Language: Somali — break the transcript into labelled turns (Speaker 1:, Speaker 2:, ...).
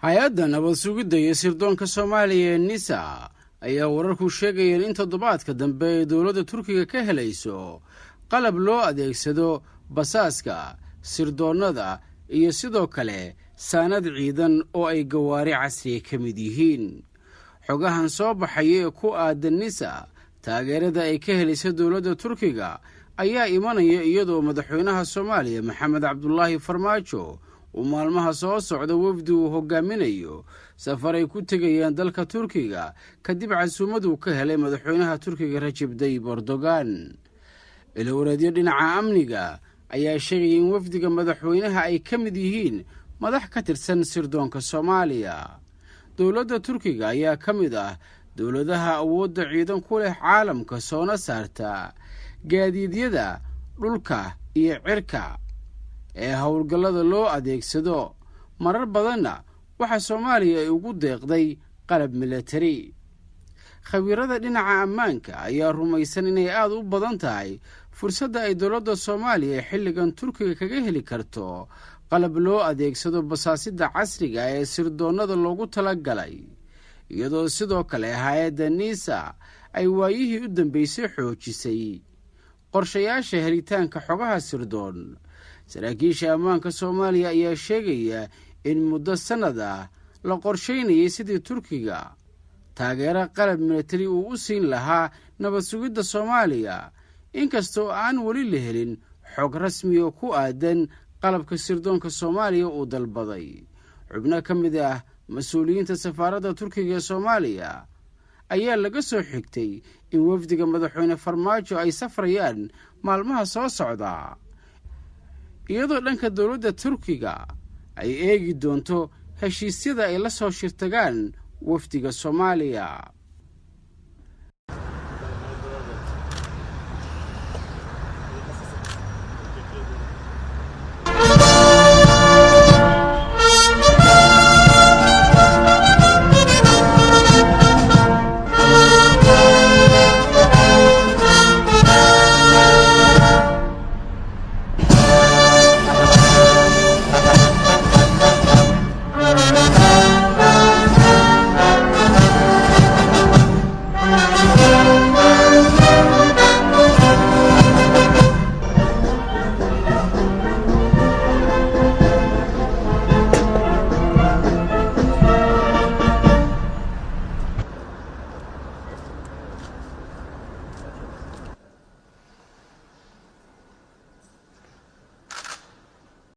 Speaker 1: hay-adda nabad sugidda iyo sirdoonka Soomaaliya ee NISA ayaa wararku sheegayeen in toddobaadka dambe ay dowladda Turkiga ka helayso qalab loo adeegsado basaaska, sirdoonnada iyo sidoo kale saanad ciidan oo ay gawaari casri ka mid yihiin. xogahan soo baxaya ee ku aadan NISA taageerada ay ka helayso dowladda Turkiga ayaa imanaya iyadoo madaxweynaha Soomaaliya Maxamed Cabdullaahi Farmaajo uu maalmaha soo socda wafdi uu hogaaminayo safar ay ku tegayaan dalka Turkiga kadib casuumad uu ka helay madaxweynaha Turkiga Rajab Tayyip Erdogan. ilowreedyo dhinaca amniga ayaa sheegay in wafdiga madaxweynaha ay ka mid yihiin madax ka tirsan sirdoonka Soomaaliya. dowladda Turkiga ayaa ka mid ah dowladaha awoodda ciidan ku leh caalamka soona saarta gaadiidyada dhulka iyo cirka ee howlgallada loo adeegsado. marar badanna waxaa Soomaaliya ay ugu deeqday qalab militari. khabiirada dhinaca ammaanka ayaa rumaysan inay aad u badan tahay fursadda ay dowladda Soomaaliya xilligan Turkiga kaga heli karto qalab loo adeegsado basaasidda casriga ee sirdoonnada loogu talagalay, iyadoo sidoo kale hay-adda NISA ay waayihii u dambeysay xoojisay qorshayaasha helitaanka xogaha sirdoon. saraakiisha ammaanka Soomaaliya ayaa sheegaya in muddo sannad ah la qorshaynayay sidii Turkiga taageero qalab militari uu u siin lahaa nabad sugidda Soomaaliya, inkastoo aan weli la helin xog rasmi oo ku aadan qalabka sirdoonka Soomaaliya uu dalbaday. xubno ka mid ah mas-uuliyiinta safaaradda Turkiga ee Soomaaliya ayaa laga soo xigtay in wafdiga madaxweyne Farmaajo ay safrayaan maalmaha soo socda, iyadoo dhanka dowladda Turkiga ay eegi doonto heshiisyada ay la soo shirtagaan wafdiga Soomaaliya.